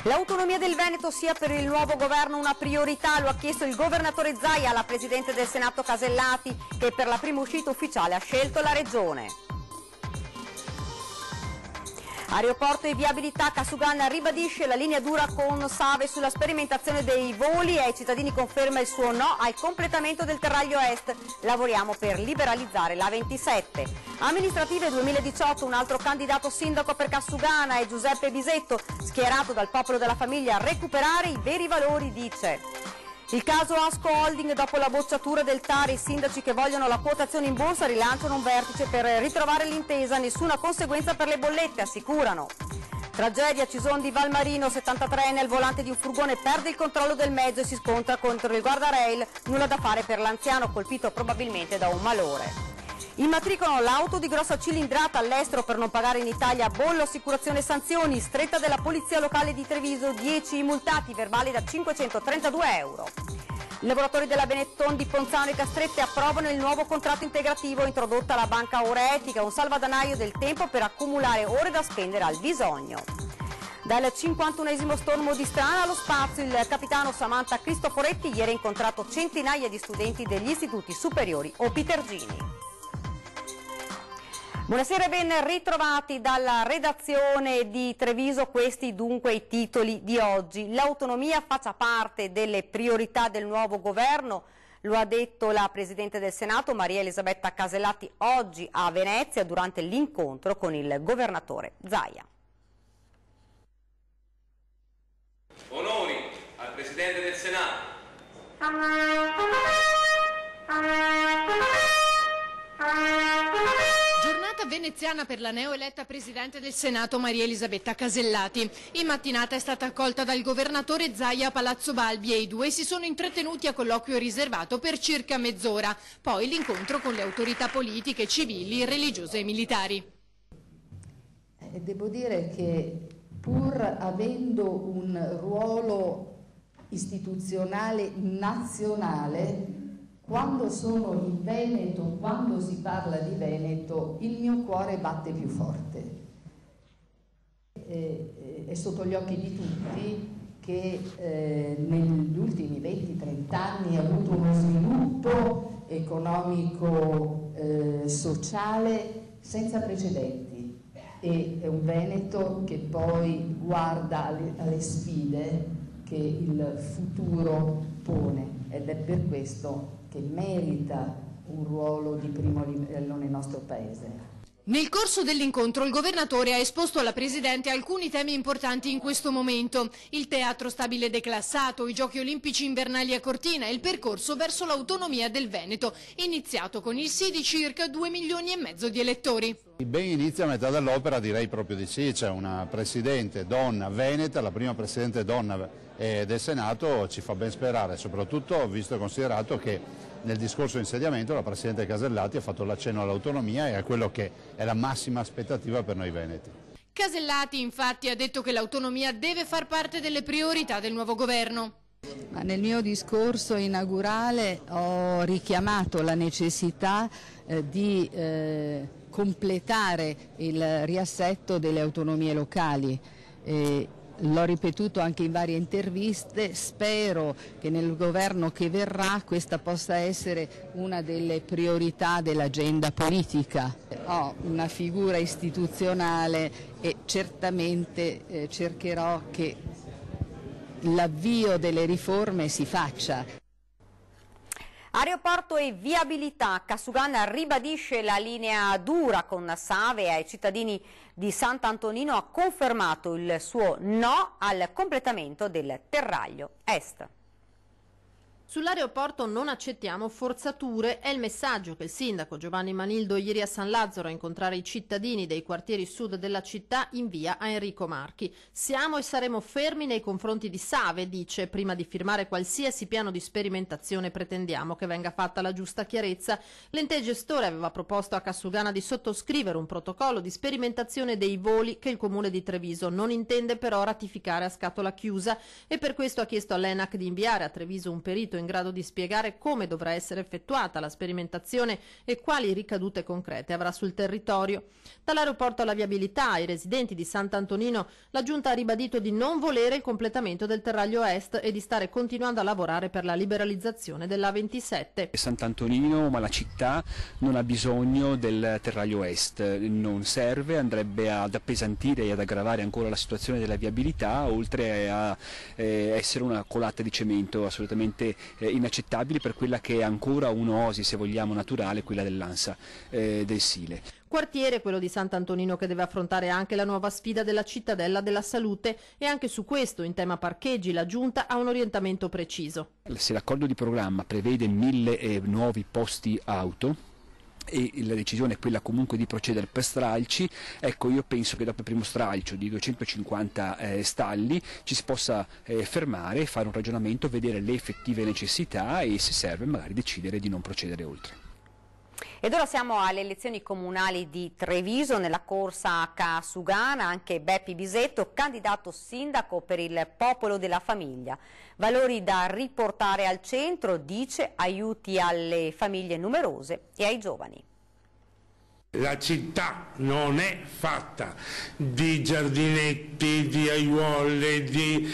L'autonomia del Veneto sia per il nuovo governo una priorità, lo ha chiesto il governatore Zaia alla Presidente del Senato Casellati, che per la prima uscita ufficiale ha scelto la regione. Aeroporto e viabilità, Cassugan ribadisce la linea dura con Save sulla sperimentazione dei voli e ai cittadini conferma il suo no al completamento del Terraglio Est. Lavoriamo per liberalizzare la 27. Amministrative 2018, un altro candidato sindaco per Cassugana è Giuseppe Bisetto, schierato dal Popolo della Famiglia a recuperare i veri valori, dice. Il caso Asco Holding, dopo la bocciatura del TAR, i sindaci che vogliono la quotazione in borsa rilanciano un vertice per ritrovare l'intesa, nessuna conseguenza per le bollette, assicurano. Tragedia Cison di Valmarino, 73enne al volante di un furgone perde il controllo del mezzo e si scontra contro il guardrail, nulla da fare per l'anziano colpito probabilmente da un malore. Immatricolano l'auto di grossa cilindrata all'estero per non pagare in Italia bollo, assicurazione e sanzioni, stretta della Polizia Locale di Treviso, 10 i multati, verbali da 532 euro. I lavoratori della Benetton di Ponzano e Castrette approvano il nuovo contratto integrativo, introdotta la banca ora etica, un salvadanaio del tempo per accumulare ore da spendere al bisogno. Dal 51esimo stormo di Strana allo spazio, il capitano Samantha Cristoforetti ieri ha incontrato centinaia di studenti degli istituti superiori o Pitergini. Buonasera e ben ritrovati dalla redazione di Treviso, questi dunque i titoli di oggi. L'autonomia faccia parte delle priorità del nuovo governo, lo ha detto la Presidente del Senato Maria Elisabetta Casellati oggi a Venezia durante l'incontro con il governatore Zaia. Onori al Presidente del Senato. Giornata veneziana per la neoeletta Presidente del Senato Maria Elisabetta Casellati. In mattinata è stata accolta dal governatore Zaia a Palazzo Balbi e i due si sono intrattenuti a colloquio riservato per circa mezz'ora. Poi l'incontro con le autorità politiche, civili, religiose e militari. Devo dire che pur avendo un ruolo istituzionale nazionale, quando sono in Veneto, quando si parla di Veneto, il mio cuore batte più forte. È sotto gli occhi di tutti che negli ultimi 20-30 anni ha avuto uno sviluppo economico, sociale senza precedenti. E è un Veneto che poi guarda alle sfide che il futuro pone ed è per questo che merita un ruolo di primo livello nel nostro Paese. Nel corso dell'incontro il governatore ha esposto alla Presidente alcuni temi importanti in questo momento: il teatro stabile declassato, i giochi olimpici invernali a Cortina e il percorso verso l'autonomia del Veneto, iniziato con il sì di circa 2,5 milioni di elettori. Ben inizia a metà dell'opera, direi proprio di sì, c'è una Presidente donna veneta, la prima Presidente donna del Senato, ci fa ben sperare, soprattutto visto e considerato che nel discorso di insediamento la Presidente Casellati ha fatto l'accenno all'autonomia e a quello che è la massima aspettativa per noi veneti. Casellati infatti ha detto che l'autonomia deve far parte delle priorità del nuovo governo. Nel mio discorso inaugurale ho richiamato la necessità di completare il riassetto delle autonomie locali. L'ho ripetuto anche in varie interviste, spero che nel governo che verrà questa possa essere una delle priorità dell'agenda politica. Ho una figura istituzionale e certamente cercherò che l'avvio delle riforme si faccia. Aeroporto e viabilità, Cassugan ribadisce la linea dura con Save e ai cittadini di Sant'Antonino ha confermato il suo no al completamento del Terraglio Est. Sull'aeroporto non accettiamo forzature è il messaggio che il sindaco Giovanni Manildo ieri a San Lazzaro a incontrare i cittadini dei quartieri sud della città invia a Enrico Marchi. Siamo e saremo fermi nei confronti di Save, dice, prima di firmare qualsiasi piano di sperimentazione pretendiamo che venga fatta la giusta chiarezza. L'ente gestore aveva proposto a Cassugana di sottoscrivere un protocollo di sperimentazione dei voli che il comune di Treviso non intende però ratificare a scatola chiusa e per questo ha chiesto all'ENAC di inviare a Treviso un perito in grado di spiegare come dovrà essere effettuata la sperimentazione e quali ricadute concrete avrà sul territorio. Dall'aeroporto alla viabilità, ai residenti di Sant'Antonino, la Giunta ha ribadito di non volere il completamento del Terraglio Est e di stare continuando a lavorare per la liberalizzazione dell'A27. Sant'Antonino, ma la città non ha bisogno del Terraglio Est, non serve, andrebbe ad appesantire e ad aggravare ancora la situazione della viabilità, oltre a essere una colata di cemento assolutamente inaccettabile per quella che è ancora un'oasi, se vogliamo, naturale, quella dell'Ansa del Sile. Quartiere, quello di Sant'Antonino, che deve affrontare anche la nuova sfida della cittadella della salute, e anche su questo, in tema parcheggi, la Giunta ha un orientamento preciso. Se l'accordo di programma prevede 1000 nuovi posti auto e la decisione è quella comunque di procedere per stralci, ecco, io penso che dopo il primo stralcio di 250 stalli ci si possa fermare, fare un ragionamento, vedere le effettive necessità e, se serve, magari decidere di non procedere oltre. Ed ora siamo alle elezioni comunali di Treviso. Nella corsa a Casugana anche Beppi Bisetto, candidato sindaco per il Popolo della Famiglia. Valori da riportare al centro, dice, aiuti alle famiglie numerose e ai giovani. La città non è fatta di giardinetti, di aiuole, di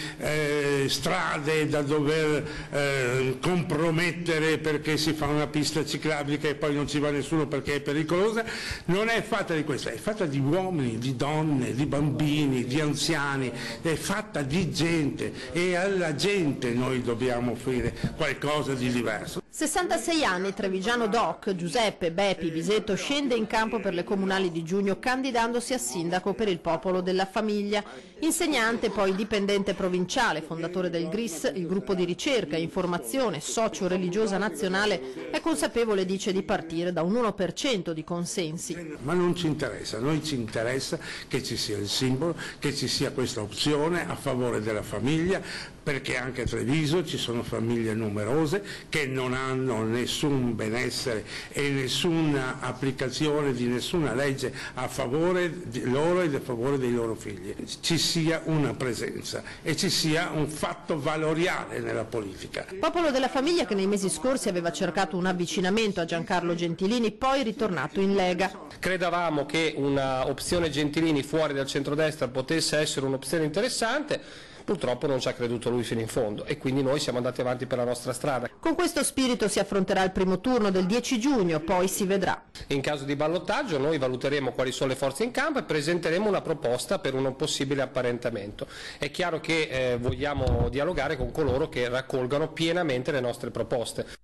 strade da dover compromettere perché si fa una pista ciclabile e poi non ci va nessuno perché è pericolosa. Non è fatta di questo, è fatta di uomini, di donne, di bambini, di anziani, è fatta di gente e alla gente noi dobbiamo offrire qualcosa di diverso. 66 anni, trevigiano doc, Giuseppe Beppi Bisetto scende in campo per le comunali di giugno candidandosi a sindaco per il Popolo della Famiglia. Insegnante, poi dipendente provinciale, fondatore del GRIS, il gruppo di ricerca e informazione socio-religiosa nazionale, è consapevole, dice, di partire da un 1% di consensi. Ma non ci interessa, a noi ci interessa che ci sia il simbolo, che ci sia questa opzione a favore della famiglia, perché anche a Treviso ci sono famiglie numerose che non hanno nessun benessere e nessuna applicazione di nessuna legge a favore di loro e a favore dei loro figli. Ci sia una presenza e ci sia un fatto valoriale nella politica. Popolo della Famiglia, che nei mesi scorsi aveva cercato un avvicinamento a Giancarlo Gentilini, poi ritornato in Lega. Credevamo che una opzione Gentilini fuori dal centrodestra potesse essere un'opzione interessante. Purtroppo non ci ha creduto lui fino in fondo e quindi noi siamo andati avanti per la nostra strada. Con questo spirito si affronterà il primo turno del 10 giugno, poi si vedrà. In caso di ballottaggio noi valuteremo quali sono le forze in campo e presenteremo una proposta per un possibile apparentamento. È chiaro che vogliamo dialogare con coloro che raccolgano pienamente le nostre proposte.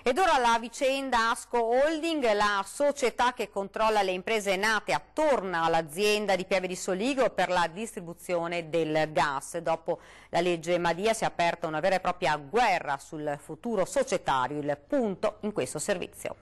Ed ora la vicenda Asco Holding, la società che controlla le imprese nate attorno all'azienda di Pieve di Soligo per la distribuzione del gas. Dopo la legge Madia si è aperta una vera e propria guerra sul futuro societario, il punto in questo servizio.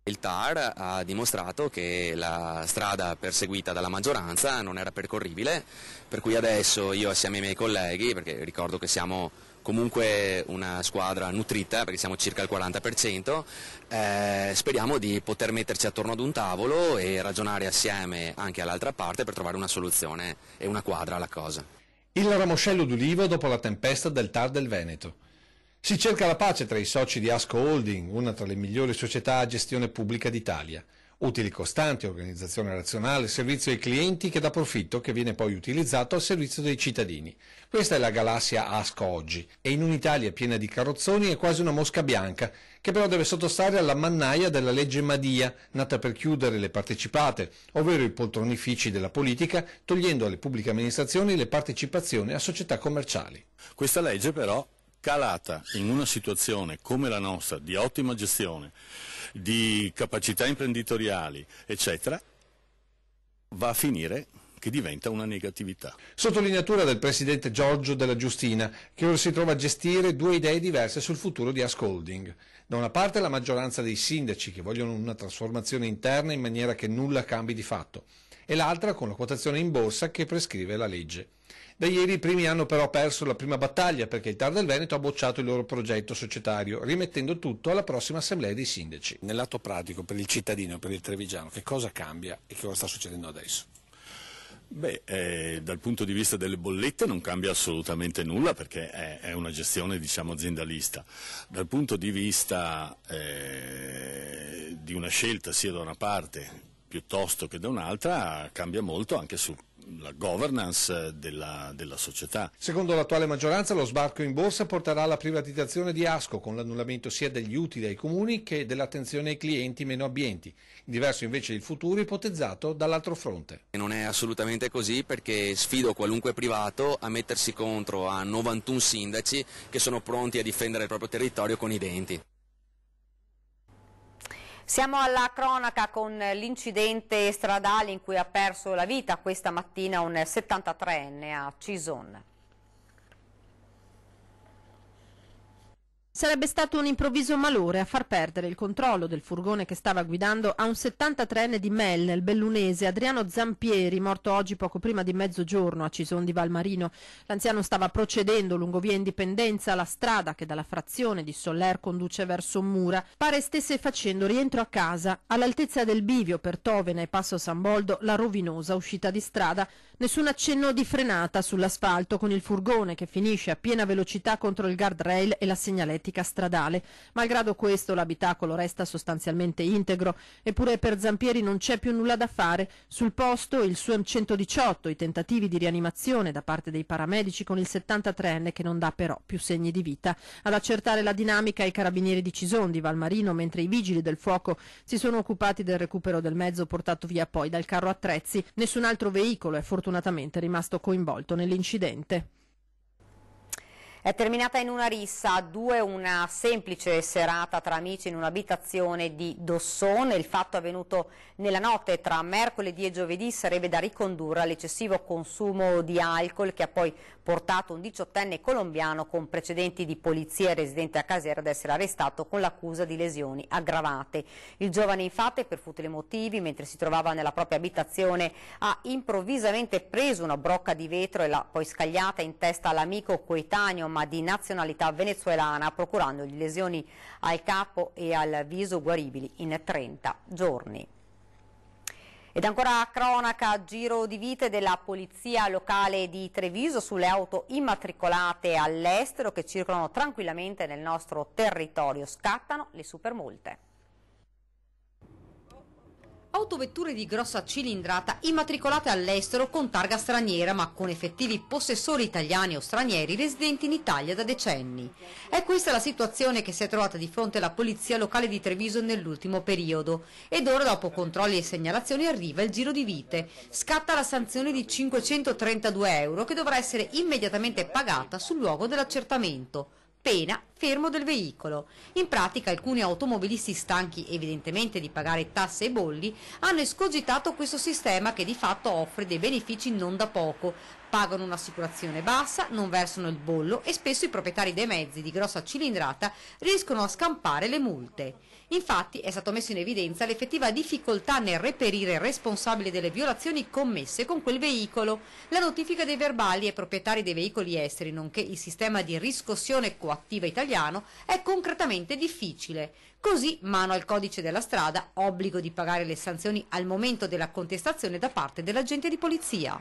Il TAR ha dimostrato che la strada perseguita dalla maggioranza non era percorribile, per cui adesso io assieme ai miei colleghi, perché ricordo che siamo comunque una squadra nutrita, perché siamo circa il 40%, speriamo di poter metterci attorno ad un tavolo e ragionare assieme anche all'altra parte per trovare una soluzione e una quadra alla cosa. Il ramoscello d'ulivo dopo la tempesta del TAR del Veneto. Si cerca la pace tra i soci di Asco Holding, una tra le migliori società a gestione pubblica d'Italia. Utili costanti, organizzazione razionale, servizio ai clienti che dà profitto, che viene poi utilizzato al servizio dei cittadini. Questa è la galassia Asco oggi, e in un'Italia piena di carrozzoni è quasi una mosca bianca, che però deve sottostare alla mannaia della legge Madia, nata per chiudere le partecipate, ovvero i poltronifici della politica, togliendo alle pubbliche amministrazioni le partecipazioni a società commerciali. Questa legge però, calata in una situazione come la nostra, di ottima gestione, di capacità imprenditoriali, eccetera, va a finire che diventa una negatività. Sottolineatura del presidente Giorgio Della Giustina, che ora si trova a gestire due idee diverse sul futuro di Asco Holding. Da una parte la maggioranza dei sindaci che vogliono una trasformazione interna in maniera che nulla cambi di fatto, e l'altra con la quotazione in borsa che prescrive la legge. Da ieri i primi hanno però perso la prima battaglia perché il TAR del Veneto ha bocciato il loro progetto societario, rimettendo tutto alla prossima assemblea dei sindaci. Nell'atto pratico per il cittadino, per il trevigiano, che cosa cambia e che cosa sta succedendo adesso? Dal punto di vista delle bollette non cambia assolutamente nulla perché è una gestione, diciamo, aziendalista. Dal punto di vista di una scelta sia da una parte piuttosto che da un'altra cambia molto anche sulla governance della società. Secondo l'attuale maggioranza lo sbarco in borsa porterà alla privatizzazione di Asco con l'annullamento sia degli utili ai comuni che dell'attenzione ai clienti meno abbienti. Diverso invece il futuro ipotizzato dall'altro fronte. Non è assolutamente così perché sfido qualunque privato a mettersi contro a 91 sindaci che sono pronti a difendere il proprio territorio con i denti. Siamo alla cronaca con l'incidente stradale in cui ha perso la vita questa mattina un 73enne a Cison. Sarebbe stato un improvviso malore a far perdere il controllo del furgone che stava guidando a un 73enne di Mel, nel bellunese, Adriano Zampieri, morto oggi poco prima di mezzogiorno a Cison di Valmarino. L'anziano stava procedendo lungo via Indipendenza, la strada che dalla frazione di Soller conduce verso Mura. Pare stesse facendo rientro a casa. All'altezza del bivio per Tovena e Passo San Boldo, la rovinosa uscita di strada. Nessun accenno di frenata sull'asfalto con il furgone che finisce a piena velocità contro il guardrail e la segnaletica stradale. Malgrado questo l'abitacolo resta sostanzialmente integro, eppure per Zampieri non c'è più nulla da fare. Sul posto il SUEM 118, i tentativi di rianimazione da parte dei paramedici con il 73enne che non dà però più segni di vita. Ad accertare la dinamica i carabinieri di Cison di Valmarino, mentre i vigili del fuoco si sono occupati del recupero del mezzo portato via poi dal carro attrezzi. Nessun altro veicolo è fortunatamente rimasto coinvolto nell'incidente. È terminata in una rissa a due una semplice serata tra amici in un'abitazione di Dossone. Il fatto avvenuto nella notte tra mercoledì e giovedì sarebbe da ricondurre all'eccessivo consumo di alcol che ha poi portato un 18enne colombiano con precedenti di polizia e residente a Casera ad essere arrestato con l'accusa di lesioni aggravate. Il giovane infatti, per futili motivi, mentre si trovava nella propria abitazione, ha improvvisamente preso una brocca di vetro e l'ha poi scagliata in testa all'amico coetaneo ma di nazionalità venezuelana, procurandogli lesioni al capo e al viso guaribili in 30 giorni. Ed ancora cronaca, giro di vite della polizia locale di Treviso sulle auto immatricolate all'estero che circolano tranquillamente nel nostro territorio. Scattano le supermulte. Autovetture di grossa cilindrata immatricolate all'estero con targa straniera ma con effettivi possessori italiani o stranieri residenti in Italia da decenni. È questa la situazione che si è trovata di fronte alla polizia locale di Treviso nell'ultimo periodo ed ora, dopo controlli e segnalazioni, arriva il giro di vite. Scatta la sanzione di 532 euro che dovrà essere immediatamente pagata sul luogo dell'accertamento. Pena fermo del veicolo. In pratica alcuni automobilisti, stanchi evidentemente di pagare tasse e bolli, hanno escogitato questo sistema che di fatto offre dei benefici non da poco. Pagano un'assicurazione bassa, non versano il bollo e spesso i proprietari dei mezzi di grossa cilindrata riescono a scampare le multe. Infatti è stato messo in evidenza l'effettiva difficoltà nel reperire il responsabile delle violazioni commesse con quel veicolo. La notifica dei verbali ai proprietari dei veicoli esteri, nonché il sistema di riscossione coattiva italiano, è concretamente difficile. Così, mano al codice della strada, obbligo di pagare le sanzioni al momento della contestazione da parte dell'agente di polizia.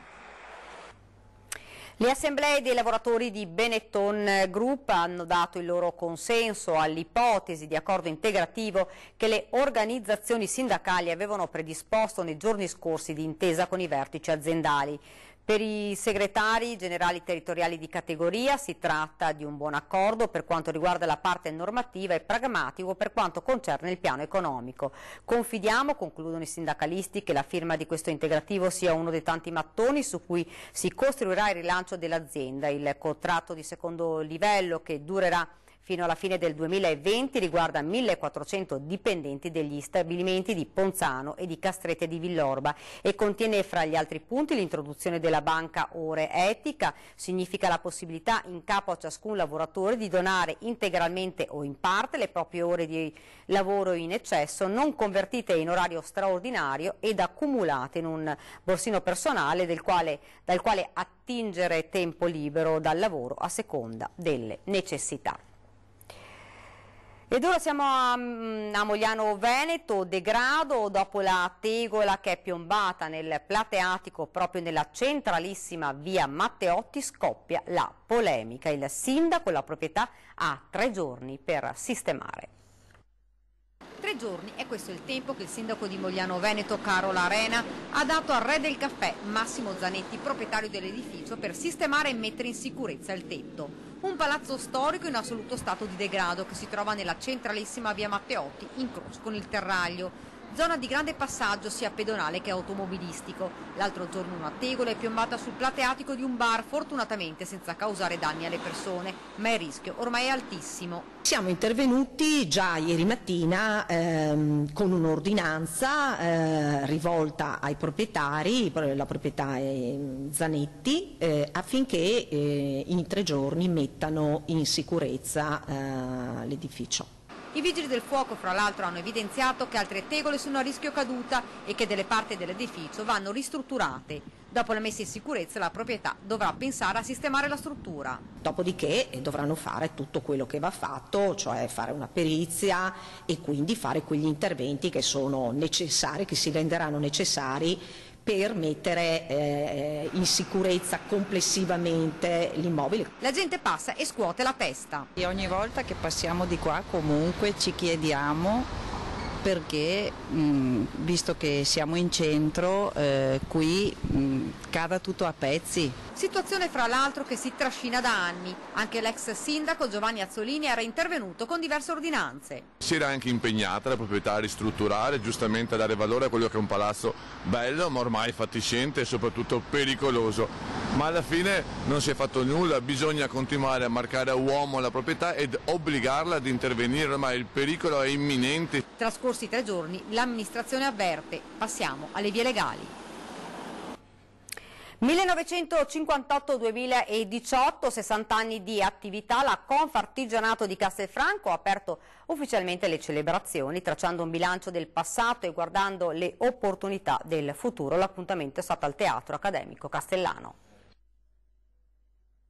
Le assemblee dei lavoratori di Benetton Group hanno dato il loro consenso all'ipotesi di accordo integrativo che le organizzazioni sindacali avevano predisposto nei giorni scorsi d'intesa con i vertici aziendali. Per i segretari generali territoriali di categoria si tratta di un buon accordo per quanto riguarda la parte normativa e pragmatico per quanto concerne il piano economico. Confidiamo, concludono i sindacalisti, che la firma di questo integrativo sia uno dei tanti mattoni su cui si costruirà il rilancio dell'azienda. Il contratto di secondo livello, che durerà fino alla fine del 2020, riguarda 1.400 dipendenti degli stabilimenti di Ponzano e di Castrete di Villorba e contiene fra gli altri punti l'introduzione della banca ore etica. Significa la possibilità in capo a ciascun lavoratore di donare integralmente o in parte le proprie ore di lavoro in eccesso, non convertite in orario straordinario ed accumulate in un borsino personale dal quale attingere tempo libero dal lavoro a seconda delle necessità. Ed ora siamo a Mogliano Veneto, degrado dopo la tegola che è piombata nel plateatico proprio nella centralissima via Matteotti, scoppia la polemica. Il sindaco e la proprietà ha 3 giorni per sistemare. 3 giorni è questo il tempo che il sindaco di Mogliano Veneto, Carola Arena, ha dato al re del caffè, Massimo Zanetti, proprietario dell'edificio, per sistemare e mettere in sicurezza il tetto. Un palazzo storico in assoluto stato di degrado che si trova nella centralissima via Matteotti, in croce con il Terraglio. Zona di grande passaggio sia pedonale che automobilistico. L'altro giorno una tegola è piombata sul plateatico di un bar, fortunatamente senza causare danni alle persone, ma il rischio ormai è altissimo. Siamo intervenuti già ieri mattina con un'ordinanza rivolta ai proprietari, la proprietà è Zanetti, affinché in 3 giorni mettano in sicurezza l'edificio. I vigili del fuoco, fra l'altro, hanno evidenziato che altre tegole sono a rischio caduta e che delle parti dell'edificio vanno ristrutturate. Dopo la messa in sicurezza la proprietà dovrà pensare a sistemare la struttura. Dopodiché dovranno fare tutto quello che va fatto, cioè fare una perizia e quindi fare quegli interventi che sono necessari, che si renderanno necessari per mettere in sicurezza complessivamente l'immobile. La gente passa e scuote la testa. E ogni volta che passiamo di qua comunque ci chiediamo perché, visto che siamo in centro, qui cade tutto a pezzi. Situazione fra l'altro che si trascina da anni. Anche l'ex sindaco Giovanni Azzolini era intervenuto con diverse ordinanze. Si era anche impegnata la proprietà a ristrutturare, giustamente a dare valore a quello che è un palazzo bello, ma ormai fatiscente e soprattutto pericoloso. Ma alla fine non si è fatto nulla, bisogna continuare a marcare a uomo la proprietà ed obbligarla ad intervenire, ormai il pericolo è imminente. Trascorsi 3 giorni, l'amministrazione avverte, passiamo alle vie legali. 1958-2018, 60 anni di attività, la Confartigianato di Castelfranco ha aperto ufficialmente le celebrazioni, tracciando un bilancio del passato e guardando le opportunità del futuro. L'appuntamento è stato al Teatro Accademico Castellano.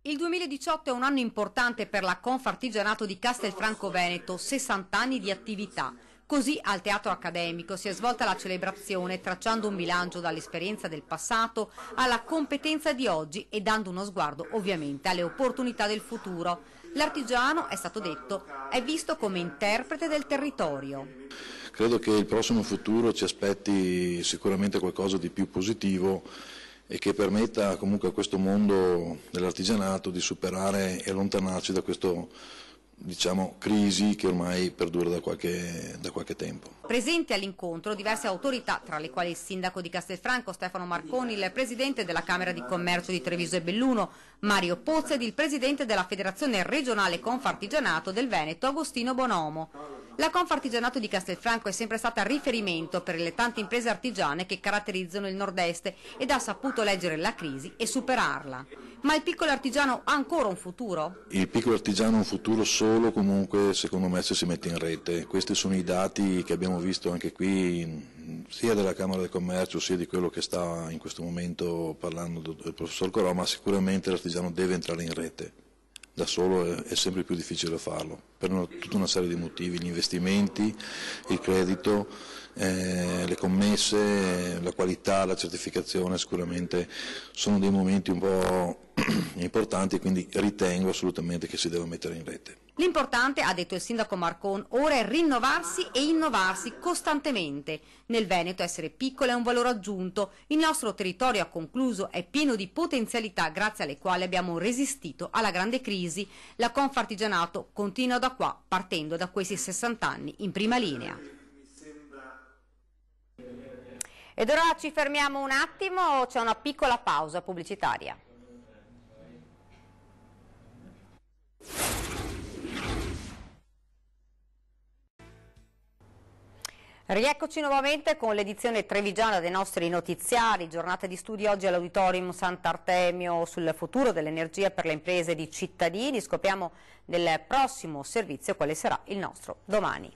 Il 2018 è un anno importante per la Confartigianato di Castelfranco Veneto, 60 anni di attività. Così al Teatro Accademico si è svolta la celebrazione tracciando un bilancio dall'esperienza del passato alla competenza di oggi e dando uno sguardo ovviamente alle opportunità del futuro. L'artigiano, è stato detto, è visto come interprete del territorio. Credo che il prossimo futuro ci aspetti sicuramente qualcosa di più positivo e che permetta comunque a questo mondo dell'artigianato di superare e allontanarci da questo crisi che ormai perdura da qualche tempo. Presenti all'incontro diverse autorità, tra le quali il sindaco di Castelfranco Stefano Marconi, il presidente della Camera di Commercio di Treviso e Belluno Mario Pozza ed il presidente della Federazione Regionale Confartigianato del Veneto Agostino Bonomo. La Confartigianato di Castelfranco è sempre stata riferimento per le tante imprese artigiane che caratterizzano il nord-est ed ha saputo leggere la crisi e superarla. Ma il piccolo artigiano ha ancora un futuro? Il piccolo artigiano ha un futuro solo comunque, secondo me, se si mette in rete. Questi sono i dati che abbiamo visto anche qui, sia della Camera del Commercio sia di quello che sta in questo momento parlando il professor Corò, ma sicuramente l'artigiano deve entrare in rete. Da solo è sempre più difficile farlo, per tutta una serie di motivi, gli investimenti, il credito, le commesse, la qualità, la certificazione sicuramente sono dei momenti un po' importanti, quindi ritengo assolutamente che si deve mettere in rete. L'importante, ha detto il sindaco Marcon, ora è rinnovarsi e innovarsi costantemente. Nel Veneto essere piccolo è un valore aggiunto. Il nostro territorio, ha concluso, è pieno di potenzialità grazie alle quali abbiamo resistito alla grande crisi. La Confartigianato continua da qua, partendo da questi 60 anni in prima linea. Ed ora ci fermiamo un attimo, c'è una piccola pausa pubblicitaria. Rieccoci nuovamente con l'edizione trevigiana dei nostri notiziari, giornata di studio oggi all'Auditorium Sant'Artemio sul futuro dell'energia per le imprese ed i cittadini. Scopriamo nel prossimo servizio quale sarà il nostro domani.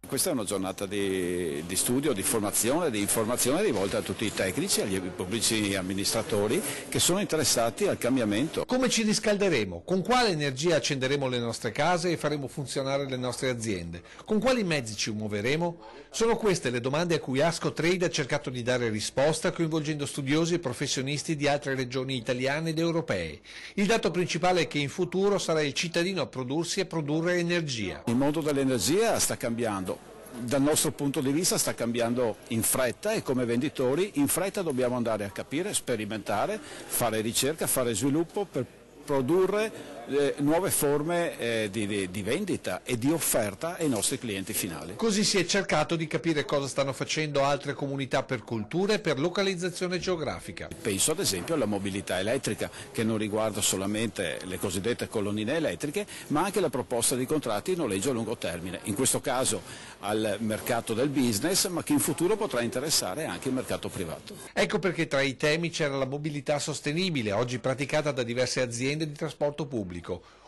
Questa è una giornata di studio, di formazione, di informazione rivolta a tutti i tecnici, agli pubblici amministratori che sono interessati al cambiamento. Come ci riscalderemo? Con quale energia accenderemo le nostre case e faremo funzionare le nostre aziende? Con quali mezzi ci muoveremo? Sono queste le domande a cui Ascotrade ha cercato di dare risposta coinvolgendo studiosi e professionisti di altre regioni italiane ed europee. Il dato principale è che in futuro sarà il cittadino a prodursi e produrre energia. Il mondo dell'energia sta cambiando. Dal nostro punto di vista sta cambiando in fretta e come venditori in fretta dobbiamo andare a capire, sperimentare, fare ricerca, fare sviluppo per produrre nuove forme di vendita e di offerta ai nostri clienti finali. Così si è cercato di capire cosa stanno facendo altre comunità per cultura e per localizzazione geografica. Penso ad esempio alla mobilità elettrica, che non riguarda solamente le cosiddette colonnine elettriche, ma anche la proposta di contratti di noleggio a lungo termine, in questo caso al mercato del business, ma che in futuro potrà interessare anche il mercato privato. Ecco perché tra i temi c'era la mobilità sostenibile, oggi praticata da diverse aziende di trasporto pubblico.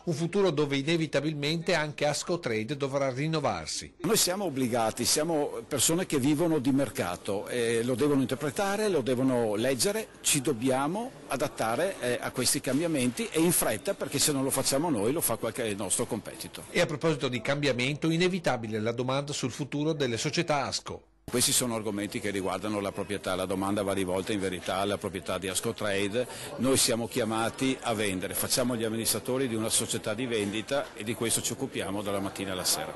Un futuro dove inevitabilmente anche Ascotrade dovrà rinnovarsi. Noi siamo obbligati, siamo persone che vivono di mercato, lo devono interpretare, lo devono leggere, ci dobbiamo adattare a questi cambiamenti e in fretta, perché se non lo facciamo noi lo fa qualche nostro competitor. E a proposito di cambiamento, inevitabile la domanda sul futuro delle società Asco. Questi sono argomenti che riguardano la proprietà, la domanda va rivolta in verità alla proprietà di Ascotrade, noi siamo chiamati a vendere, facciamo gli amministratori di una società di vendita e di questo ci occupiamo dalla mattina alla sera.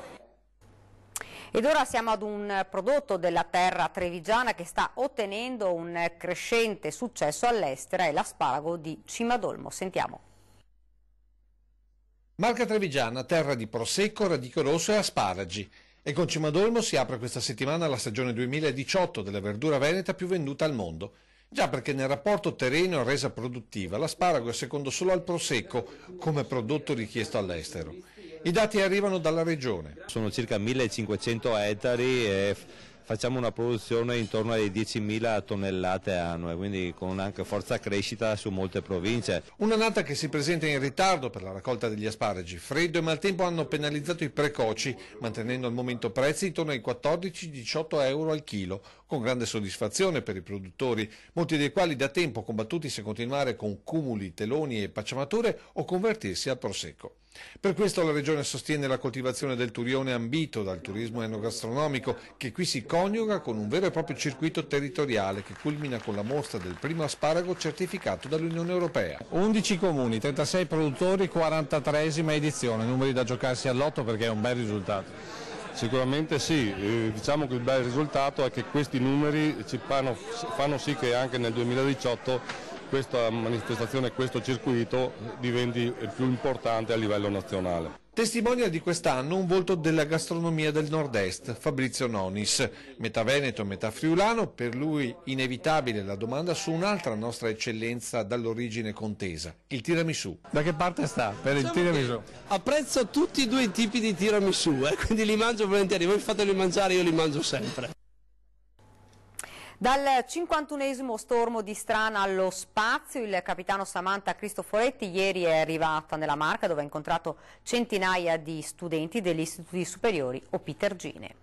Ed ora siamo ad un prodotto della terra trevigiana che sta ottenendo un crescente successo all'estero, è l'asparago di Cimadolmo. Sentiamo. Marca trevigiana, terra di prosecco, radico rosso e asparagi. E con Cimadolmo si apre questa settimana la stagione 2018 della verdura veneta più venduta al mondo. Già perché nel rapporto terreno e resa produttiva l'asparago è secondo solo al prosecco come prodotto richiesto all'estero. I dati arrivano dalla regione. Sono circa 1500 ettari e facciamo una produzione intorno ai 10.000 tonnellate annue, quindi con anche forza crescita su molte province. Un'annata che si presenta in ritardo per la raccolta degli asparagi. Freddo e maltempo hanno penalizzato i precoci, mantenendo al momento prezzi intorno ai 14-18 euro al chilo, con grande soddisfazione per i produttori, molti dei quali da tempo combattuti se continuare con cumuli, teloni e pacciamature o convertirsi al prosecco. Per questo la Regione sostiene la coltivazione del turione ambito dal turismo enogastronomico, che qui si coniuga con un vero e proprio circuito territoriale che culmina con la mostra del primo asparago certificato dall'Unione Europea. 11 comuni, 36 produttori, 43esima edizione, numeri da giocarsi all'otto perché è un bel risultato. Sicuramente sì, diciamo che il bel risultato è che questi numeri ci fanno sì che anche nel 2018 questa manifestazione, questo circuito diventi il più importante a livello nazionale. Testimonia di quest'anno un volto della gastronomia del nord-est, Fabrizio Nonis. Metà veneto, metà friulano, per lui inevitabile la domanda su un'altra nostra eccellenza dall'origine contesa, il tiramisù. Da che parte sta per il tiramisù? Apprezzo tutti e due i tipi di tiramisù, quindi li mangio volentieri, voi fateli mangiare, io li mangio sempre. Dal 51esimo stormo di Strana allo spazio, il capitano Samantha Cristoforetti ieri è arrivata nella Marca, dove ha incontrato centinaia di studenti degli istituti superiori OP Tergine.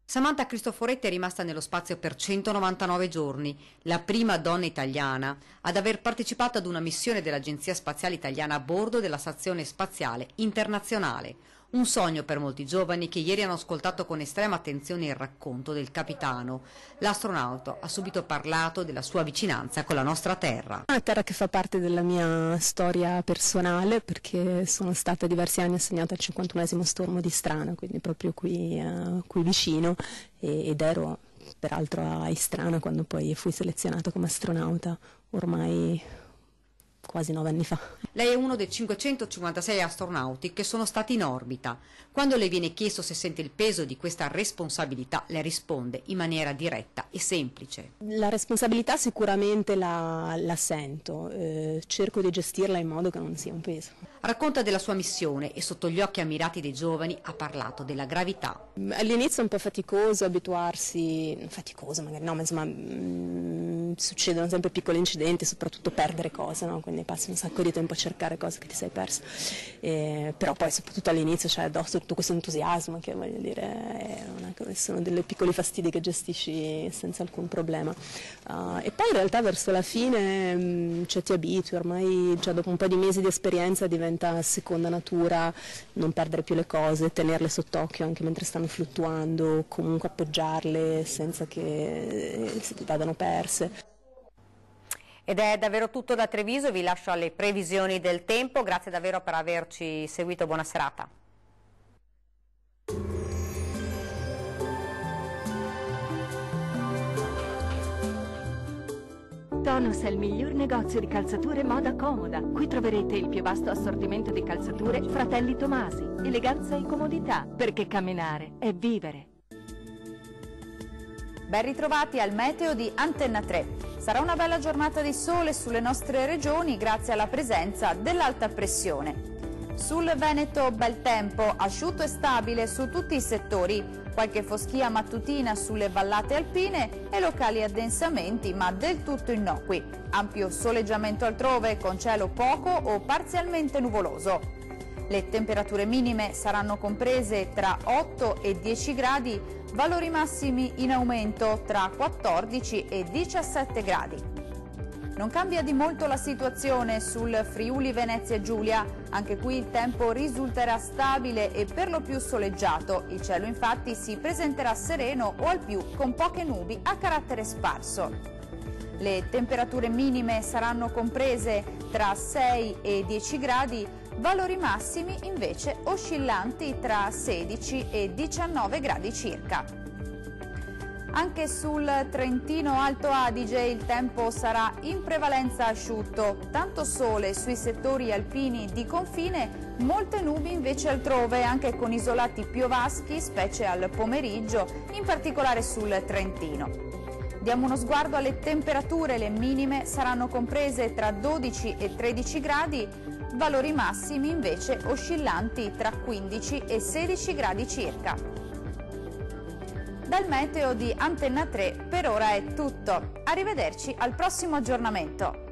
Samantha Cristoforetti è rimasta nello spazio per 199 giorni, la prima donna italiana ad aver partecipato ad una missione dell'Agenzia Spaziale Italiana a bordo della Stazione Spaziale Internazionale. Un sogno per molti giovani che ieri hanno ascoltato con estrema attenzione il racconto del capitano. L'astronauta ha subito parlato della sua vicinanza con la nostra terra. Una terra che fa parte della mia storia personale, perché sono stata diversi anni assegnata al 51esimo stormo di Strana, quindi proprio qui vicino, ed ero peraltro a Istrana quando poi fui selezionata come astronauta, ormai quasi 9 anni fa. Lei è uno dei 556 astronauti che sono stati in orbita. Quando le viene chiesto se sente il peso di questa responsabilità, le risponde in maniera diretta e semplice. La responsabilità sicuramente la sento, cerco di gestirla in modo che non sia un peso. Racconta della sua missione e sotto gli occhi ammirati dei giovani ha parlato della gravità. All'inizio è un po' faticoso abituarsi, magari no, ma insomma succedono sempre piccoli incidenti, soprattutto perdere cose, no? quindi passi un sacco di tempo a cercare cose che ti sei perso, però poi soprattutto all'inizio c'è addosso tutto questo entusiasmo che, voglio dire, sono delle piccoli fastidi che gestisci senza alcun problema, e poi in realtà verso la fine ti abitui, ormai già dopo un po' di mesi di esperienza diventa seconda natura non perdere più le cose, tenerle sott'occhio anche mentre stanno fluttuando, comunque appoggiarle senza che si vadano perse. Ed è davvero tutto da Treviso, vi lascio alle previsioni del tempo, grazie davvero per averci seguito, buona serata. Tonus è il miglior negozio di calzature moda comoda. Qui troverete il più vasto assortimento di calzature Fratelli Tomasi. Eleganza e comodità, perché camminare è vivere. Ben ritrovati al meteo di Antenna 3. Sarà una bella giornata di sole sulle nostre regioni grazie alla presenza dell'alta pressione. Sul Veneto bel tempo, asciutto e stabile su tutti i settori. Qualche foschia mattutina sulle vallate alpine e locali addensamenti, ma del tutto innocui. Ampio soleggiamento altrove con cielo poco o parzialmente nuvoloso. Le temperature minime saranno comprese tra 8 e 10 gradi, valori massimi in aumento tra 14 e 17 gradi. Non cambia di molto la situazione sul Friuli Venezia Giulia, anche qui il tempo risulterà stabile e per lo più soleggiato, il cielo infatti si presenterà sereno o al più con poche nubi a carattere sparso. Le temperature minime saranno comprese tra 6 e 10 gradi, valori massimi invece oscillanti tra 16 e 19 gradi circa. Anche sul Trentino Alto Adige il tempo sarà in prevalenza asciutto, tanto sole sui settori alpini di confine, molte nubi invece altrove, anche con isolati piovaschi, specie al pomeriggio, in particolare sul Trentino. Diamo uno sguardo alle temperature, le minime saranno comprese tra 12 e 13 gradi, valori massimi invece oscillanti tra 15 e 16 gradi circa. Dal meteo di Antenna 3 per ora è tutto. Arrivederci al prossimo aggiornamento.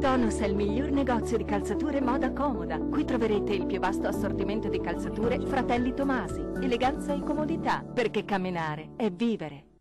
Tonus è il miglior negozio di calzature moda comoda. Qui troverete il più vasto assortimento di calzature Fratelli Tomasi. Eleganza e comodità, perché camminare è vivere.